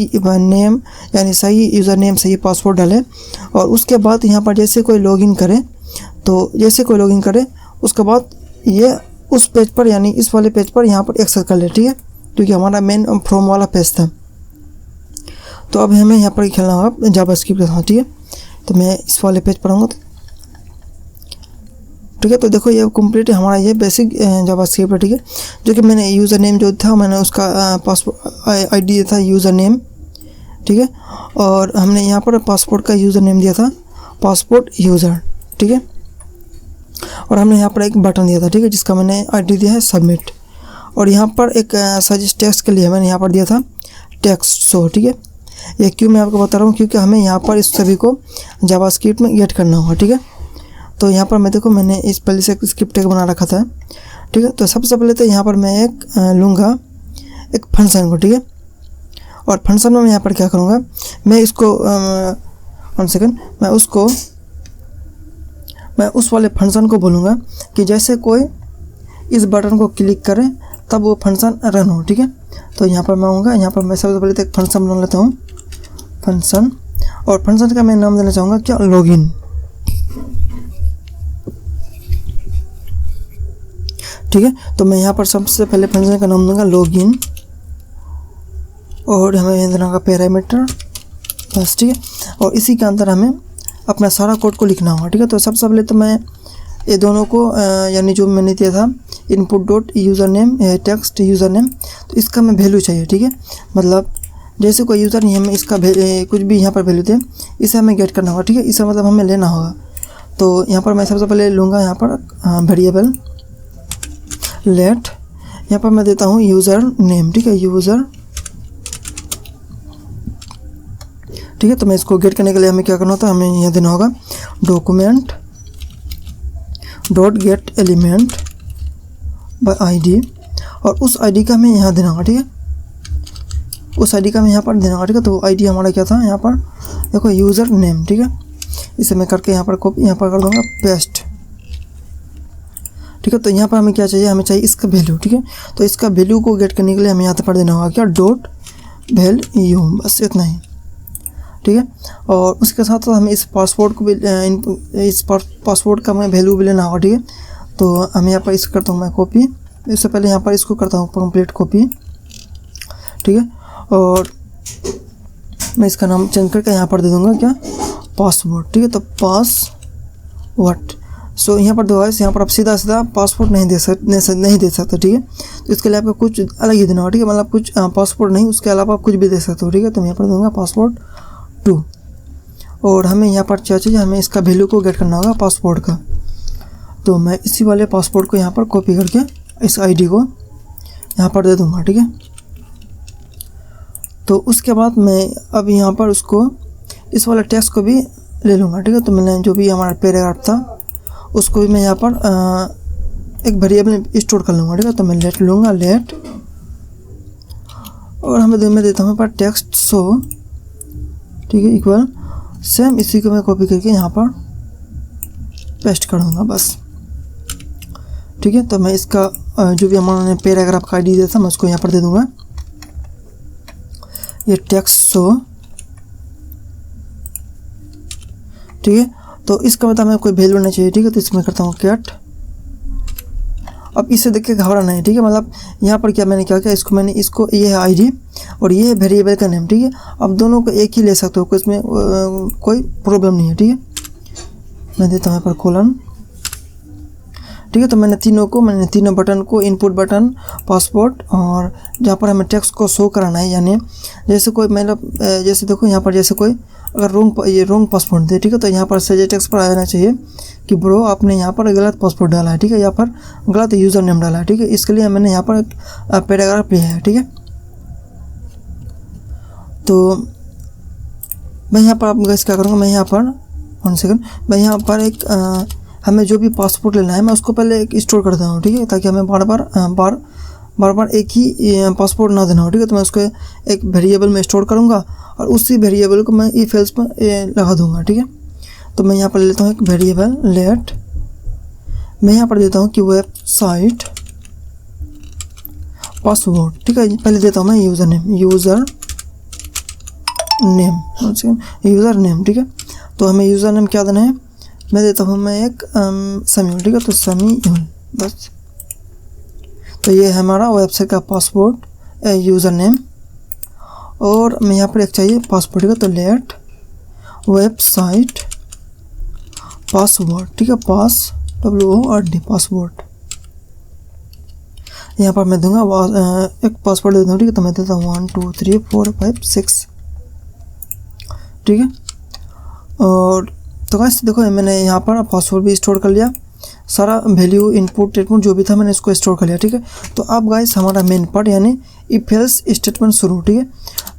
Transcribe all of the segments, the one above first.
सही नेम यानी सही यूज़र नेम सही पासवर्ड डालें। और उसके बाद यहाँ पर जैसे कोई लॉगिन करे तो जैसे कोई लॉगिन करे उसके बाद ये उस पेज पर यानी इस वाले पेज पर यहाँ पर एक्सेस कर ले, ठीक है, क्योंकि हमारा मेन फ्रॉम वाला पेज था। तो अब हमें यहाँ पर खेलना होगा जावास्क्रिप्ट के साथ, ठीक है। तो मैं इस वाले पेज पर आऊँगा, ठीक है। तो देखो ये कंप्लीट हमारा ये बेसिक जावास्क्रिप्ट है, ठीक है, जो कि मैंने यूज़र नेम जो था मैंने उसका पासवर्ड ID दिया था यूज़र नेम, ठीक है। और हमने यहाँ पर पासपोर्ट का यूज़र नेम दिया था पासपोर्ट यूज़र, ठीक है। और हमने यहाँ पर एक बटन दिया था, ठीक है, जिसका मैंने ID दिया है सबमिट। और यहाँ पर एक सजेस्ट टेक्स्ट के लिए मैंने यहाँ पर दिया था टेक्स्ट शो, ठीक है। ये क्यों मैं आपको बता रहा हूँ, क्योंकि हमें यहाँ पर इस सभी को जावास्क्रिप्ट में गेट करना होगा, ठीक है। तो यहाँ पर मैं देखो मैंने इस पहले से एक स्क्रिप्ट टैग बना रखा था, ठीक है। तो सबसे पहले तो यहाँ पर मैं एक लूँगा एक फंक्शन को, ठीक है। और फंक्शन में मैं यहाँ पर क्या करूँगा, मैं इसको 1 सेकेंड मैं उस वाले फंक्शन को बोलूँगा कि जैसे कोई इस बटन को क्लिक करे तब वो फंक्शन रन हो, ठीक है। तो यहाँ पर मैं आऊँगा, यहाँ पर मैं सबसे पहले तो एक फंक्शन बना लेता हूँ फंक्शन। और फंक्शन का मैं नाम देना चाहूँगा क्या, लॉगिन, ठीक है। तो मैं यहाँ पर सबसे पहले फंक्शन का नाम दूंगा लॉगिन और हमें देना होगा पैरामीटर बस, ठीक है। और इसी के अंदर हमें अपना सारा कोड को लिखना होगा, ठीक है। तो सबसे पहले तो मैं ये दोनों को यानी जो मैंने दिया था input dot user name text user name, तो इसका हमें वैल्यू चाहिए, ठीक है। मतलब जैसे कोई यूज़र नहीं हमें इसका कुछ भी यहाँ पर वैल्यू दे इसे हमें गेट करना होगा, ठीक है। इसका मतलब हमें लेना होगा। तो यहाँ पर मैं सबसे पहले लूँगा यहाँ पर वेरिएबल लेट, यहाँ पर मैं देता हूँ यूज़र नेम, ठीक है, यूज़र, ठीक है। तो मैं इसको गेट करने के लिए हमें क्या करना होता है, हमें यह देना होगा document dot gate element by ID। और उस ID का हमें यहाँ देना होगा, ठीक है, उस ID का हमें यहाँ पर देना होगा, ठीक है। तो ID हमारा क्या था, यहाँ पर देखो यूज़र नेम, ठीक है। इसे मैं करके यहाँ पर कॉपी यहाँ पर कर दूँगा पेस्ट, ठीक है। तो यहाँ पर हमें क्या चाहिए, हमें चाहिए इसका वैल्यू, ठीक है। तो इसका वैल्यू को गेट करने के लिए हमें यहाँ पर देना होगा क्या, डॉट वैल्यू, बस इतना ही, ठीक है। और उसके साथ साथ हमें इस पासवर्ड को भी इस पासवर्ड का हमें वैल्यू भी लेना होगा, ठीक है। तो हमें यहाँ पर इसको करता हूँ मैं कॉपी, इससे पहले यहाँ पर इसको करता हूँ कंप्लीट कॉपी, ठीक है। और मैं इसका नाम चेंज करके यहाँ पर दे दूँगा क्या, पासवर्ड, ठीक है। तो पासवर्ड, सो यहाँ पर डिवाइस यहाँ पर आप सीधा पासवर्ड नहीं दे सकते, ठीक है। तो इसके लिए आपको कुछ अलग ही देना होगा, ठीक है। मतलब कुछ पासवर्ड नहीं, उसके अलावा आप कुछ भी दे सकते हो, ठीक है। तो मैं यहाँ पर दूँगा पासवर्ड 2। और हमें यहाँ पर क्या चाहिए, हमें इसका वैल्यू को गेट करना होगा पासवर्ड का। तो मैं इसी वाले पासवर्ड को यहाँ पर कॉपी करके इस ID को यहाँ पर दे दूँगा, ठीक है। तो उसके बाद मैं अब यहाँ पर उसको इस वाले टेक्स्ट को भी ले लूँगा, ठीक है। तो मैंने जो भी हमारा पैराग्राफ था उसको भी मैं यहाँ पर एक वेरिएबल में स्टोर कर लूँगा, ठीक है। तो मैं लेट लूँगा, लेट, और मैं देता हूँ पर टेक्स्ट शो, ठीक है, इक्वल सेम इसी को मैं कॉपी करके यहाँ पर पेस्ट कर दूँगा बस, ठीक है। तो मैं इसका जो भी हमारे पैराग्राफ का ID दिया था मैं उसको यहाँ पर दे दूँगा ये टेक्स्ट शो, ठीक है। तो इसका मतलब हमें कोई वैल्यू नहीं चाहिए, ठीक है। तो इसमें करता हूँ कैट। अब इसे देख के घबराना है, ठीक है। मतलब यहाँ पर क्या मैंने क्या किया, इसको ये है ID और ये है वेरिएबल का नेम, ठीक है। अब दोनों को एक ही ले सकते हो, इसमें कोई प्रॉब्लम नहीं है, ठीक है। मैं देता हूँ यहाँ पर कोलन, ठीक है। तो मैंने तीनों बटन को इनपुट बटन, पासवर्ड और जहाँ पर हमें टेक्स्ट को शो कराना है, यानी जैसे कोई मतलब जैसे देखो यहाँ पर जैसे कोई अगर रॉन्ग पासवर्ड दे, ठीक है। तो यहाँ पर सजेस्ट टेक्स्ट पर आ जाना चाहिए कि ब्रो आपने यहाँ पर गलत पासवर्ड डाला है, ठीक है, यहाँ पर गलत यूज़र नेम डाला है, ठीक है। इसके लिए मैंने यहाँ पर पैराग्राफ लिया है, ठीक है। तो मैं यहाँ पर आप गैस क्या करूँगा, मैं यहाँ पर 1 सेकेंड, मैं यहाँ पर एक हमें जो भी पासपोर्ट लेना है मैं उसको पहले एक स्टोर करता हूँ, ठीक है, ताकि हमें बार बार एक ही पासपोर्ट ना देना हो, ठीक है। तो मैं उसको एक वेरिएबल में स्टोर करूँगा और उसी वेरिएबल को मैं if else पर लगा दूँगा, ठीक है। तो मैं यहाँ पर लेता हूँ एक वेरिएबल लेट, मैं यहाँ पर देता हूँ कि वेबसाइट पासवर्ड, ठीक है। पहले देता हूँ मैं user name, user name, user name, ठीक है। तो हमें यूज़र नेम क्या देना है, मैं देता हूँ मैं एक समीउल, ठीक है। तो समीउल बस। तो ये है हमारा वेबसाइट का पासवर्ड यूज़र नेम, और मैं यहाँ पर एक चाहिए पासवर्ड, ठीक है। तो लेट वेबसाइट पासवर्ड, ठीक है, WORD पासवर्ड। यहाँ पर मैं दूंगा एक पासवर्ड देता हूँ, ठीक है। तो मैं देता हूँ 1 2 3 4 5 6, ठीक है। और तो गाइस देखो मैंने यहाँ पर पासवर्ड भी स्टोर कर लिया, सारा वैल्यू इनपुट स्टेटमेंट जो भी था मैंने इसको स्टोर कर लिया, ठीक है। तो अब गाइस हमारा मेन पार्ट यानी इफ एल्स स्टेटमेंट शुरू, ठीक है।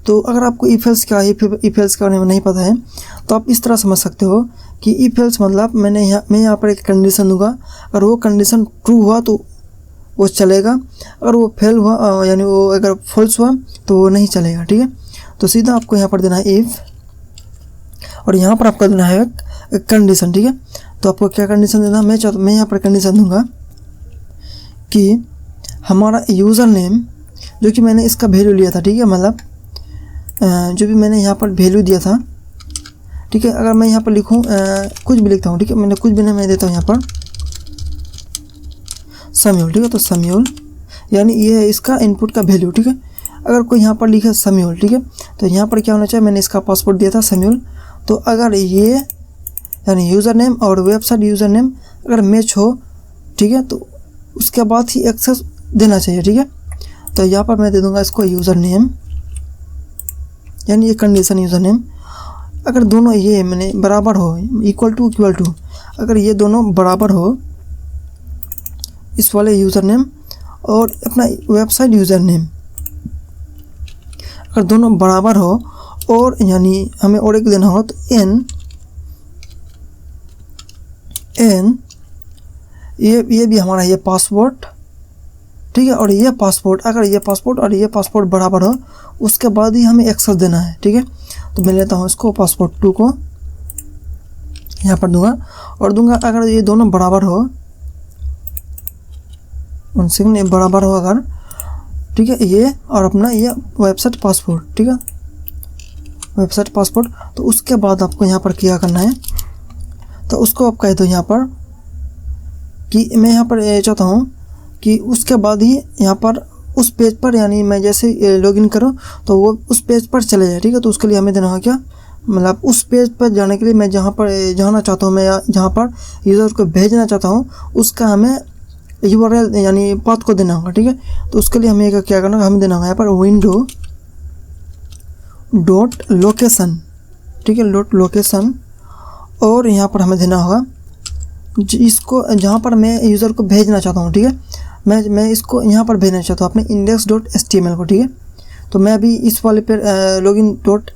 तो अगर आपको इफ एल्स क्या है, इफ एल्स के बारे में नहीं पता है तो आप इस तरह समझ सकते हो कि इफ एल्स मतलब मैं यहाँ पर एक कंडीशन दूंगा, अगर वो कंडीशन ट्रू हुआ तो वो चलेगा, अगर वो फेल हुआ यानी वो अगर फॉल्स हुआ तो वो नहीं चलेगा, ठीक है। तो सीधा आपको यहाँ पर देना है इफ़, और यहाँ पर आपका देना है एक कंडीशन, ठीक है। तो आपको क्या कंडीशन देना, मैं यहाँ पर कंडीशन दूंगा कि हमारा यूज़र नेम जो कि मैंने इसका वैल्यू लिया था, ठीक है, मतलब जो भी मैंने यहाँ पर वैल्यू दिया था, ठीक है। अगर मैं यहाँ पर लिखूँ कुछ भी लिखता हूँ, ठीक है, मैंने कुछ भी नहीं, मैं देता हूँ यहाँ पर समीउल, ठीक है। तो समीउल यानी ये है इसका इनपुट का वैल्यू, ठीक है। अगर कोई यहाँ पर लिखे समीउल, ठीक है, तो यहाँ पर क्या होना चाहिए, मैंने इसका पासवर्ड दिया था समीउल। तो अगर ये यानी यूज़र नेम और वेबसाइट यूज़र नेम अगर मैच हो, ठीक है, तो उसके बाद ही एक्सेस देना चाहिए, ठीक है। तो यहाँ पर मैं दे दूँगा इसको यूज़र नेम यानी ये कंडीशन यूज़र नेम। अगर दोनों ये मैंने बराबर हो, इक्वल टू अगर ये दोनों बराबर हो, इस वाले यूज़र नेम और अपना वेबसाइट यूज़र नेम अगर दोनों बराबर हो, और यानी हमें और एक देना हो तो एन ये भी हमारा ये पासवर्ड, ठीक है। और ये पासवर्ड अगर ये पासवर्ड और ये पासवर्ड बराबर हो उसके बाद ही हमें एक्सेस देना है, ठीक है। तो मैं लेता हूँ इसको पासवर्ड 2 को यहाँ पर दूंगा, और दूंगा अगर ये दोनों बराबर हो, बराबर हो अगर, ठीक है, ये और अपना ये वेबसाइट पासवर्ड, ठीक है, वेबसाइट पासवर्ड। तो उसके बाद आपको यहाँ पर क्या करना है, तो उसको आप कह दो यहाँ पर कि मैं यहाँ पर चाहता हूँ कि उसके बाद ही यहाँ पर उस पेज पर यानी मैं जैसे लॉगिन करूँ तो वो उस पेज पर चले जाए, ठीक है। तो उसके लिए हमें देना होगा क्या, मतलब उस पेज पर जाने के लिए मैं जहाँ पर जाना चाहता हूँ, मैं जहाँ पर यूज़र को भेजना चाहता हूँ उसका हमें URL यानी पाथ को देना होगा, ठीक है। तो उसके लिए हमें क्या करना होगा, हमें देना होगा यहाँ पर विंडो डॉट लोकेशन, ठीक है, लोकेशन। और यहाँ पर हमें देना होगा इसको जहाँ पर मैं यूज़र को भेजना चाहता हूँ, ठीक है, मैं इसको यहाँ पर भेजना चाहता हूँ अपने index.html को, ठीक है। तो मैं अभी इस वाले पर लॉगिन डॉट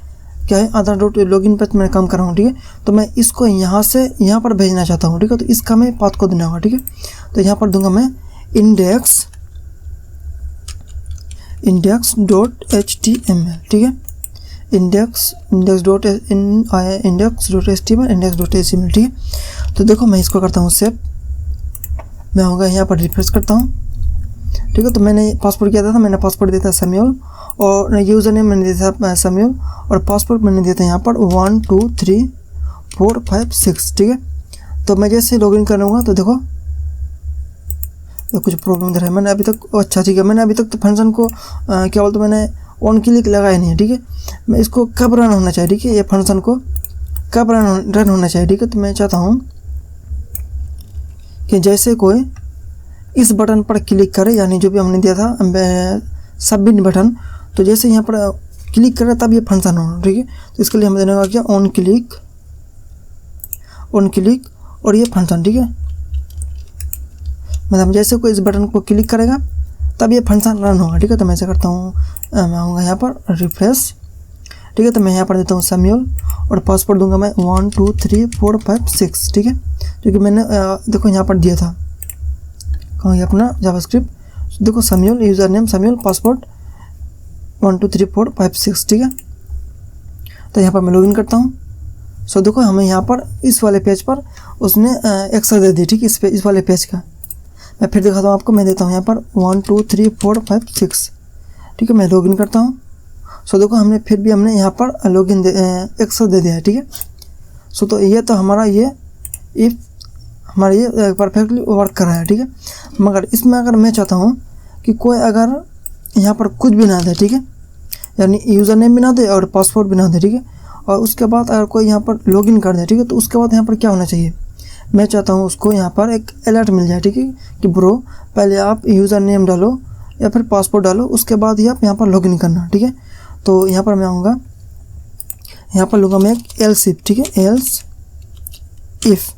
क्या है आधार डॉट लॉगिन पर मैं काम कर रहा हूँ, ठीक है। तो मैं इसको यहाँ से यहाँ पर भेजना चाहता हूँ, ठीक है। तो इसका मैं पाथ को देना होगा, ठीक है। तो यहाँ पर दूंगा मैं index.html, ठीक है, index.html, ठीक है। तो देखो मैं इसको करता हूँ सेव, मैं होगा यहाँ पर रिफ्रेश करता हूँ, ठीक है। तो मैंने पासवर्ड किया था, मैंने पासवर्ड दिया था समीउल, और यूज़र नेम मैंने दिया था समीउल, और पासवर्ड मैंने दिया था यहाँ पर 1 2 3 4 5 6, ठीक है। तो मैं जैसे लॉगिन करूँगा तो देखो कुछ प्रॉब्लम इधर है, मैंने अभी तक अच्छा ठीक है, मैंने अभी तक तो फंक्शन को क्या बोलते मैंने ऑन क्लिक लगाया नहीं है, ठीक है। मैं इसको कब रन होना चाहिए, ठीक है, ये फंक्शन को कब रन होना चाहिए, ठीक है। तो मैं चाहता हूँ कि जैसे कोई इस बटन पर क्लिक करे, यानी जो भी हमने दिया था सबमिट बटन, तो जैसे यहाँ पर क्लिक करे तब ये फंक्शन हो, ठीक है। तो इसके लिए हमें देना होगा क्या, ऑन क्लिक और ये फंक्शन, ठीक है। मतलब जैसे कोई इस बटन को क्लिक करेगा तब ये फंक्शन रन होगा, ठीक है। तो मैं ऐसे करता हूँ, मैं आऊँगा यहाँ पर रिफ्रेश, ठीक है। तो मैं यहाँ पर देता हूँ समीउल, और पासवर्ड दूंगा मैं 1 2 3 4 5 6, ठीक है, जो कि मैंने देखो यहाँ पर दिया था, कहाँ गया अपना जावास्क्रिप्ट, देखो Samiul user name Samiul password 1 2 3 4 5 6, ठीक है। तो यहाँ पर मैं लॉगिन करता हूँ। सो देखो हमें यहाँ पर इस वाले पेज पर उसने एक्सेस दे दी, ठीक है, इस वाले पेज का। मैं फिर दिखाता हूँ आपको, मैं देता हूँ यहाँ पर 1 2 3 4 5 6, ठीक है। मैं लॉगिन करता हूँ। सो देखो हमने फिर भी हमने यहाँ पर लॉगिन एक्सेस दे दिया है, ठीक है। सो तो ये तो हमारा ये इफ़ हमारा ये परफेक्टली वर्क कर रहा है, ठीक है। मगर इसमें अगर मैं चाहता हूँ कि कोई अगर यहाँ पर कुछ भी ना दे, ठीक है, यानी यूज़र नेम भी ना दे और पासवर्ड भी ना दे, ठीक है, और उसके बाद अगर कोई यहाँ पर लॉगिन कर दे, ठीक है, तो उसके बाद यहाँ पर क्या होना चाहिए, मैं चाहता हूँ उसको यहाँ पर एक अलर्ट मिल जाए, ठीक है, कि ब्रो पहले आप यूज़र नेम डालो या फिर पासवर्ड डालो, उसके बाद ही आप यहाँ पर लॉगिन करना, ठीक है। तो यहाँ पर मैं आऊँगा, यहाँ पर लूँगा मैं एक एल्स इफ, ठीक है, एल्स इफ़,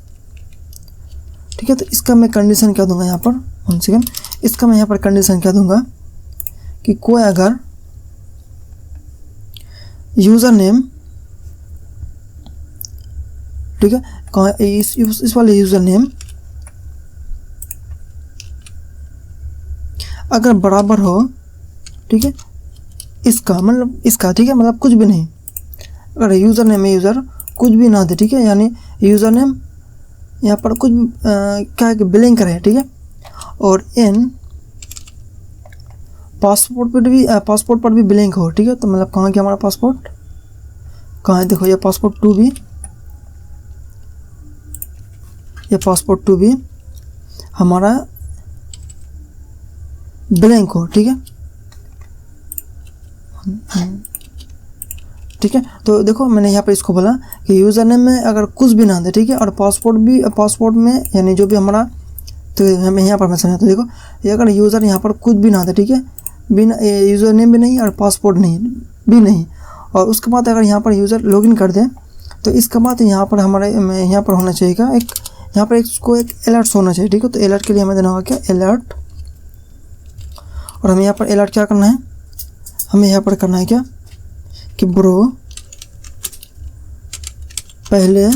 ठीक है। तो इसका मैं कंडीशन क्या दूंगा यहाँ पर, 1 सेकेंड, इसका मैं यहाँ पर कंडीशन क्या दूंगा कि कोई अगर यूज़र नेम, ठीक है, इस वाले यूज़र नेम अगर बराबर हो, ठीक है, इसका मतलब इसका, ठीक है, मतलब कुछ भी नहीं, अगर यूज़र नेम में यूज़र कुछ भी ना दे, ठीक है, यानी यूज़र नेम यहाँ पर कुछ क्या है कि बिलिंग करे, ठीक है, और एन पासपोर्ट पर भी बिलिंग हो, ठीक है। तो मतलब कहाँ गया हमारा पासपोर्ट, कहाँ है, देखो ये पासपोर्ट 2 भी, ये पासपोर्ट 2 भी हमारा ब्लैंक हो, ठीक है, ठीक है। तो देखो मैंने यहाँ पर इसको बोला कि यूज़र नेम में अगर कुछ भी ना दे, ठीक है, और पासपोर्ट में यानी जो भी हमारा, तो हमें यहाँ पर मैं समझा, तो देखो ये अगर यूज़र यहाँ पर कुछ भी ना दे, ठीक है, बिना यूज़र नेम भी नहीं और पासपोर्ट भी नहीं, और उसके बाद अगर यहाँ पर यूज़र लॉगिन कर दे, तो इसके बाद यहाँ पर हमारे यहाँ पर होना चाहिए एक, यहाँ पर इसको एक अलर्ट होना चाहिए, ठीक है। तो अलर्ट के लिए हमें देना होगा क्या, अलर्ट, और हमें यहाँ पर अलर्ट क्या करना है, हमें यहाँ पर करना है क्या कि ब्रो पहले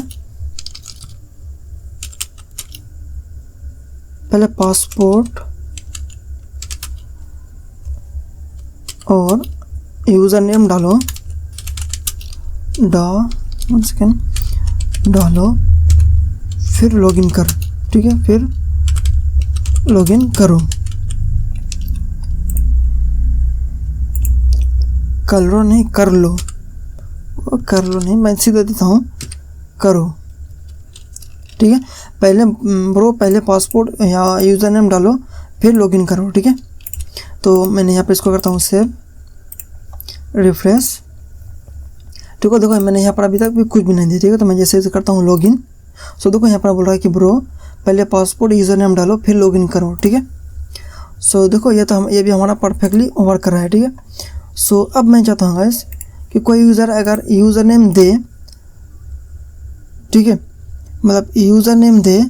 पासपोर्ट और यूज़र नेम डालो, 1 सेकेंड डालो, फिर लॉगिन कर, ठीक है, फिर लॉगिन करो, कर लो नहीं, कर लो नहीं, मैं सीधा देता हूँ, करो, ठीक है। पहले पासपोर्ट या यूज़र नेम डालो, फिर लॉगिन करो, ठीक है। तो मैंने यहाँ पे इसको करता हूँ सेव, रिफ्रेश, ठीक है। देखो मैंने यहाँ पर अभी तक भी कुछ भी नहीं दिया, ठीक है। तो मैं जैसे करता हूँ लॉगिन, सो देखो यहाँ पर बोल रहा है कि ब्रो पहले पासपोर्ट यूज़र नेम डालो, फिर लॉगिन करो, ठीक है। सो देखो ये भी हमारा परफेक्टली वर्क कर रहा है, ठीक है। सो अब मैं चाहता हूँ गाइस कि कोई यूज़र अगर यूज़र नेम दे, ठीक है, मतलब यूज़र नेम दे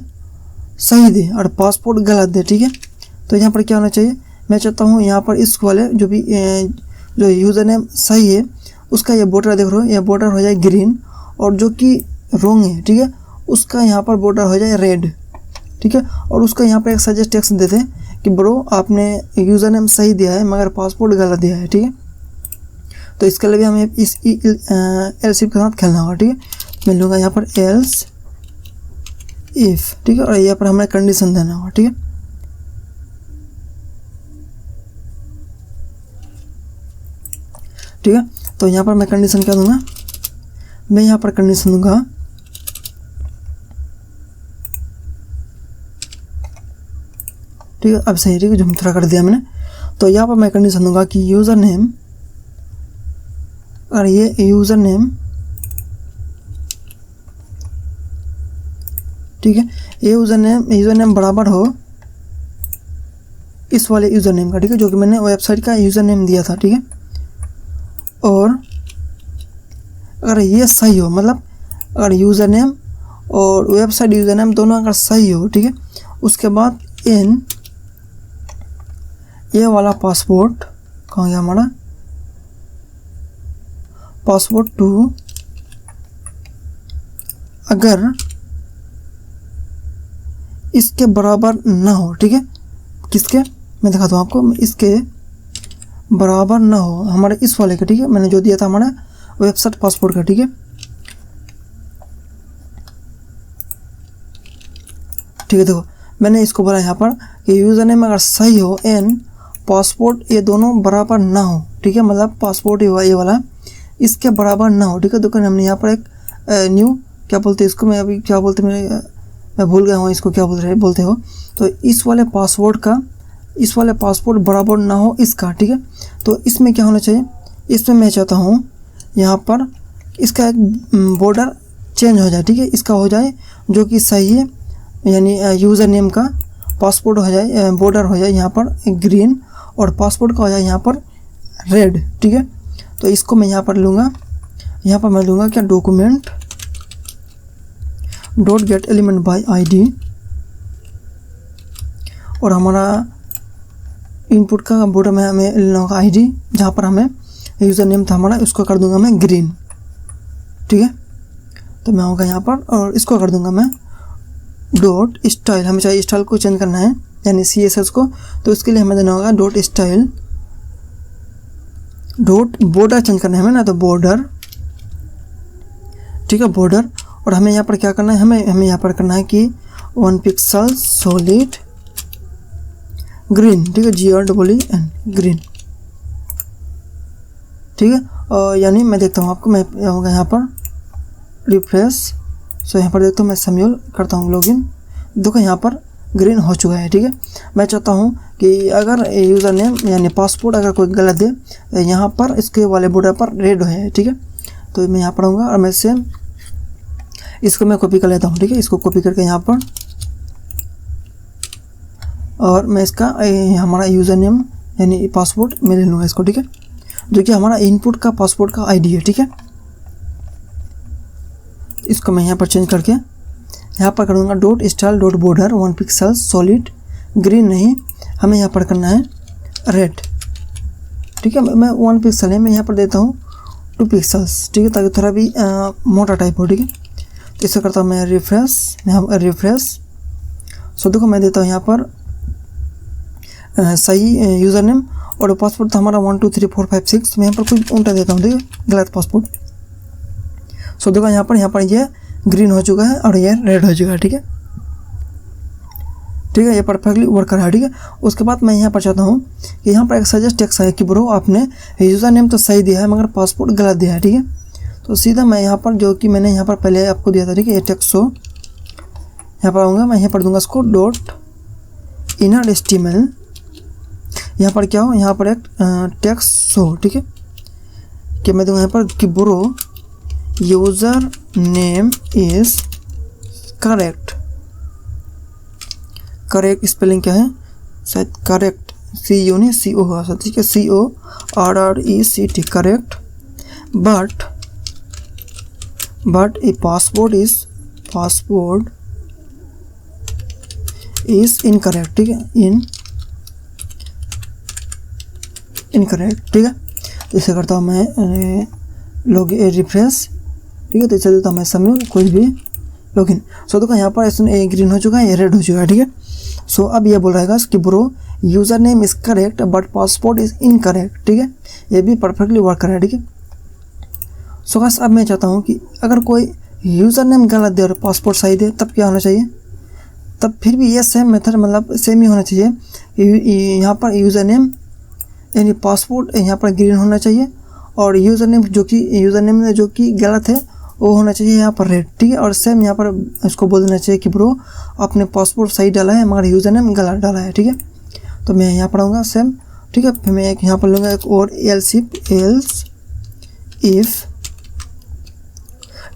सही दे और पासपोर्ट गलत दे, ठीक है, तो यहाँ पर क्या होना चाहिए, मैं चाहता हूँ यहाँ पर इस वाले जो यूज़र नेम सही है उसका ये बॉर्डर देख रहे हो, ये बॉर्डर हो जाए ग्रीन, और जो कि रॉन्ग है, ठीक है, उसका यहाँ पर बॉर्डर हो जाए रेड, ठीक है। और उसका यहाँ पर एक सजेस्ट टेक्स्ट देते हैं कि ब्रो आपने यूज़र नेम सही दिया है मगर पासपोर्ट गलत दिया है, ठीक है। तो इसके लिए भी हमें इस एल्स इफ के साथ खेलना होगा, ठीक है। मैं लूँगा यहाँ पर एल्स इफ, ठीक है, और यहाँ पर हमें कंडीशन देना होगा, ठीक है। ठीक है, तो यहाँ पर मैं कंडीशन क्या दूंगा, मैं यहाँ पर कंडीशन दूंगा ठीक है, अब सही, ठीक है, जो थोड़ा कर दिया मैंने। तो यहाँ पर मैं कंडीशन दूंगा कि यूज़र नेम, और ये यूज़र नेम, ठीक है, ये यूज़र नेम बराबर हो इस वाले यूज़र नेम का, ठीक है, जो कि मैंने वेबसाइट का यूज़र नेम दिया था, ठीक है। और अगर ये सही हो, मतलब अगर यूज़र नेम और वेबसाइट यूज़र नेम दोनों अगर सही हो, ठीक है, उसके बाद इन ये वाला पासपोर्ट कहाँ गया हमारा, पासपोर्ट 2 अगर इसके बराबर ना हो, ठीक है, किसके, मैं दिखाता हूँ आपको, इसके बराबर ना हो हमारे इस वाले का, ठीक है, मैंने जो दिया था हमारा वेबसाइट पासपोर्ट का, ठीक है। ठीक है, देखो मैंने इसको बोला यहाँ पर कि यूज़र नेम अगर सही हो एंड पासपोर्ट ये दोनों बराबर ना हो, ठीक है, मतलब पासपोर्ट ये वाला इसके बराबर ना हो, ठीक है। तो हमने यहाँ पर एक न्यू क्या बोलते हैं इसको, मैं अभी क्या बोलते मैं भूल गया हूँ इसको क्या बोलते हो। तो इस वाले पासपोर्ट बराबर ना हो इसका, ठीक है। तो इसमें क्या होना चाहिए, इसमें मैं चाहता हूँ यहाँ पर इसका एक बॉर्डर चेंज हो जाए, ठीक है। इसका हो जाए जो कि सही है, यानी यूज़र नेम का पासपोर्ट हो जाए, बॉर्डर हो जाए यहाँ पर ग्रीन और पासपोर्ट का हो जाए यहाँ पर रेड, ठीक है। तो इसको मैं यहाँ पर लूँगा, यहाँ पर मैं लूँगा क्या document dot gate element by ID, और हमारा इनपुट का बॉर्डर में हमें लेना होगा आईडी, जहाँ पर हमें यूज़र नेम था हमारा उसको कर दूंगा मैं ग्रीन, ठीक है। तो मैं होगा यहाँ पर और इसको कर दूंगा मैं डॉट स्टाइल, हमें चाहिए स्टाइल को चेंज करना है यानी CSS को, तो उसके लिए हमें देना होगा dot style dot border change करना है हमें ना, तो बॉर्डर, ठीक है बॉर्डर। और हमें यहाँ पर क्या करना है, हमें यहाँ पर करना है कि 1 पिक्सल सॉलिड ग्रीन, ठीक है, GREEN ग्रीन, ठीक है। और यानी मैं देखता हूँ आपको, मैं होगा यहाँ पर रिफ्रेश, सो यहाँ पर देखता हूँ मैं सम्यूल करता हूँ लॉगिन, देखो यहाँ पर ग्रीन हो चुका है, ठीक है। मैं चाहता हूँ कि अगर यूज़र नेम यानी पासपोर्ट अगर कोई गलत दे यहाँ पर इसके वाले बॉर्डर पर रेड है, ठीक है। तो मैं यहाँ पर आऊँगा और मैं सेम इसको मैं कॉपी कर लेता हूँ, ठीक है। इसको कॉपी करके यहाँ पर, और मैं इसका हमारा यूज़र नेम यानी पासपोर्ट मैं ले लूँगा इसको, ठीक है, जो कि हमारा इनपुट का पासपोर्ट का आईडी है, ठीक है। इसको मैं यहाँ पर चेंज करके यहाँ पर कर दूँगा dot style dot border 1 pixel solid green, नहीं हमें यहाँ पर करना है रेड, ठीक है। मैं 1 पिक्सल है, मैं यहाँ पर देता हूँ 2 पिक्सल्स, ठीक है, ताकि थोड़ा भी मोटा टाइप हो, ठीक है। तो इसे करता हूँ मैं रिफ्रेश, सो देखो मैं देता हूँ यहाँ पर सही यूज़र नेम, और पासपोर्ट था हमारा 1 2 3 4 5 6, मैं यहाँ पर कुछ उल्टा देता हूँ, ठीक है, गलत पासपोर्ट। सो देखो यहाँ पर ये ग्रीन हो चुका है और ये रेड हो चुका है, ठीक है, ठीक है, ये परफेक्टली वर्क कर रहा है, ठीक है। उसके बाद मैं यहाँ पर चाहता हूँ कि यहाँ पर एक सजेस्ट टेक्स्ट है कि ब्रो आपने यूज़र नेम तो सही दिया है मगर पासपोर्ट गलत दिया है, ठीक है। तो सीधा मैं यहाँ पर जो कि मैंने यहाँ पर पहले आपको दिया था, ठीक है, ये टेक्स्ट शो यहाँ पर आऊँगा, मैं यहाँ पर दूंगा इसको डॉट इनर HTML, यहाँ पर क्या हो, यहाँ पर एक टेक्स्ट शो, ठीक है, कि मैं दूंगा यहाँ पर कि bro user name is correct spelling क्या है, शायद करेक्ट CU नहीं CO होगा, ठीक है, CORRECT correct, but A passport is incorrect, ठीक है, इनकरेक्ट, ठीक है। इसे करता हूँ मैं रिफ्रेश, ठीक है। तो इसे देता हूँ मैं सम्यूल कोई भी लॉगिन, सो देखो यहाँ पर इसमें ग्रीन हो चुका है, ये रेड हो चुका है, ठीक है। सो अब ये बोल रहेगा कि bro user name is correct but passport is incorrect, ठीक है, ये भी परफेक्टली वर्क कर रहा है, ठीक है। सो गाइस अब मैं चाहता हूँ कि अगर कोई यूज़र नेम गलत दे और पासपोर्ट सही दे तब क्या होना चाहिए, तब फिर भी ये सेम मेथड मतलब सेम ही होना चाहिए। यहाँ पर यूज़र नेम यानी पासपोर्ट यहाँ पर ग्रीन होना चाहिए और यूज़र नेम जो कि गलत है वो होना चाहिए यहाँ पर रेड, ठीक है। और सेम यहाँ पर इसको बोल देना चाहिए कि ब्रो आपने पासपोर्ट सही डाला है मगर यूज़र नेम गलत डाला है, ठीक है। तो मैं यहाँ पर आऊँगा सेम, ठीक है। फिर मैं एक यहाँ पर लूँगा एक और एल्स इफ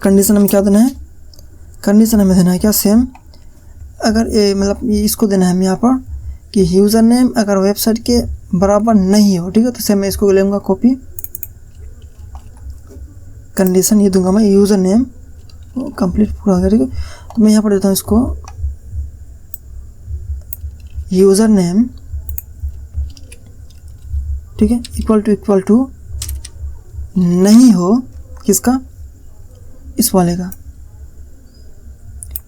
कंडीशन हमें क्या देना है, कंडीशन हमें देना है क्या सेम, अगर मतलब इसको देना है हमें यहाँ पर कि यूज़र नेम अगर वेबसाइट के बराबर नहीं हो, ठीक है। तो सेम मैं इसको लूँगा कॉपी, कंडीशन ये दूंगा मैं यूज़र नेम कंप्लीट पूरा हो गया, ठीक है। तो मैं यहाँ पर देता हूँ इसको यूज़र नेम, ठीक है, इक्वल टू नहीं हो किसका, इस वाले का,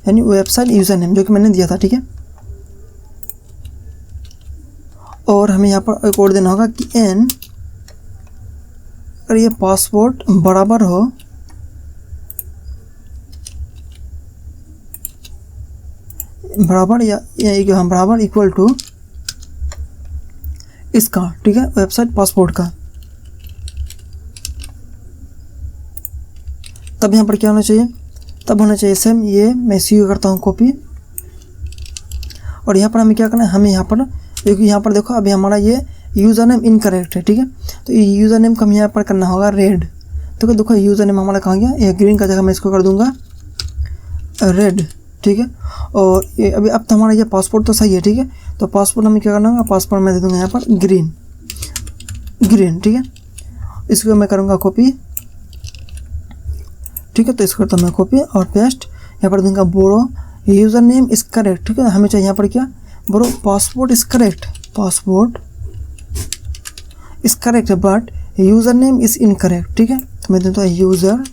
यानी वेबसाइट यूज़र नेम जो कि मैंने दिया था, ठीक है। और हमें यहाँ पर एक और देना होगा कि एन अगर ये पासपोर्ट बराबर हो बराबर इक्वल टू इसका, ठीक है, वेबसाइट पासपोर्ट का, तब यहाँ पर क्या होना चाहिए, तब होना चाहिए सेम ये मैं इसी को करता हूँ कॉपी। और यहाँ पर हमें क्या करना है, हमें यहाँ पर क्योंकि यहाँ पर देखो अभी हमारा ये यूज़र नेम इनकरेक्ट है, ठीक है। तो ये यूज़र नेम का हमें यहाँ पर करना होगा रेड। तो देखो यूज़र नेम हमारा कहाँ गया, ये ग्रीन का जगह मैं इसको कर दूँगा रेड, ठीक है। और ये अभी अब तो हमारा ये पासपोर्ट तो सही है, ठीक है। तो पासपोर्ट हमें क्या करना होगा, पासपोर्ट मैं दे दूँगा यहाँ पर ग्रीन, ठीक है। इसको मैं करूँगा कॉपी, ठीक है। तो इसको करता हूँ मैं कॉपी और पेस्ट, यहाँ पर दूँगा borrow username is correct, ठीक है। हमें चाहिए यहाँ पर क्या, borrow passport is correct, passport is correct but username is incorrect, ठीक है। तो मैं देता हूँ user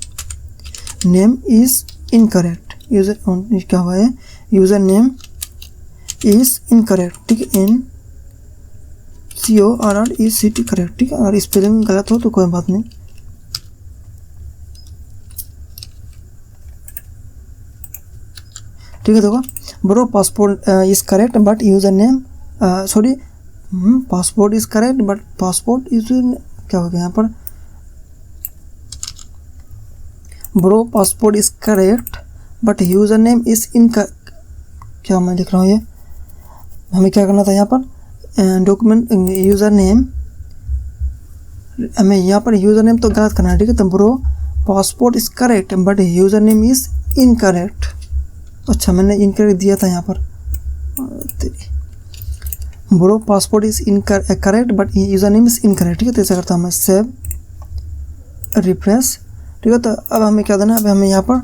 name is incorrect, user क्या हुआ है, यूज़र नेम इज़ इनकरेक्ट, ठीक है। CORRECT करेक्ट, ठीक है। अगर स्पेलिंग गलत हो तो कोई बात नहीं, ठीक है। देखो bro passport is correct but user name sorry passport is correct but passport is क्या हो गया यहाँ पर, bro passport is correct but username is क्या मैं लिख रहा हूँ, ये हमें क्या करना था यहाँ पर डॉक्यूमेंट यूज़र नेम, हमें यहाँ पर यूज़र नेम तो गलत करना है, ठीक है। तो bro passport is correct but username is incorrect, अच्छा मैंने इनकरेक्ट दिया था यहाँ पर, bro passport is correct but username is incorrect, ठीक है। तो ऐसा करता हूँ मैं सेव रिफ्रेश, ठीक है। तो अब हमें क्या देना है, अब हमें यहाँ पर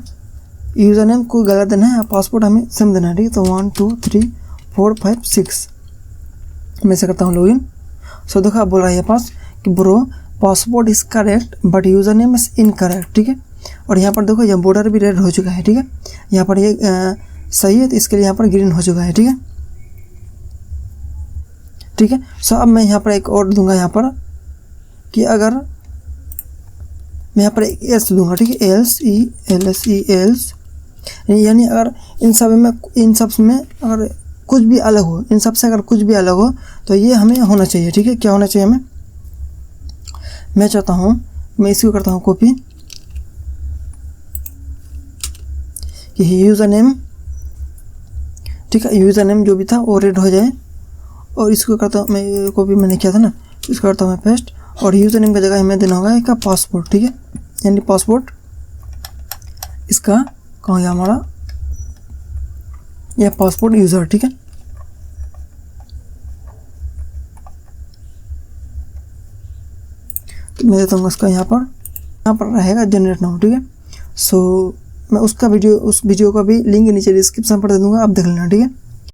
यूज़र नेम को गलत देना है, पासपोर्ट हमें सेम देना है, ठीक है। तो 1 2 3 4 5 6 मैं ऐसा करता हूँ लॉगिन। सो देखो अब बोल रहा है ये पास कि bro passport is correct but username is incorrect, ठीक है। और यहाँ पर देखो ये बॉर्डर भी रेड हो चुका है, ठीक है। यहाँ पर ये सही है तो इसके लिए यहाँ पर ग्रीन हो चुका है, ठीक है, ठीक है। सो अब मैं यहाँ पर एक और दूंगा यहाँ पर कि अगर मैं यहाँ पर एक एल्स दूंगा, ठीक है, एल्स यानी अगर इन सब में अगर कुछ भी अलग हो, इन सब से अगर कुछ भी अलग हो तो ये हमें होना चाहिए, ठीक है। क्या होना चाहिए हमें, मैं चाहता हूँ मैं इसको करता हूँ कॉपी कि यूज़र नेम, ठीक है, यूज़र नेम जो भी था वो रेड हो जाए। और इसको करता हूँ मैं कॉपी, मैंने किया था ना, इसको करता हूँ मैं पेस्ट और यूज़र नेम की जगह हमें देना होगा इसका पासपोर्ट, ठीक है। यानी पासपोर्ट इसका कहाँ गया हमारा, यह पासपोर्ट यूज़र, ठीक है। तो मैं देता हूँ इसका यहाँ पर रहेगा जनरेट नाउ, ठीक है। सो मैं उस वीडियो का भी लिंक नीचे डिस्क्रिप्शन पर दे दूँगा, आप देख लेना, ठीक है।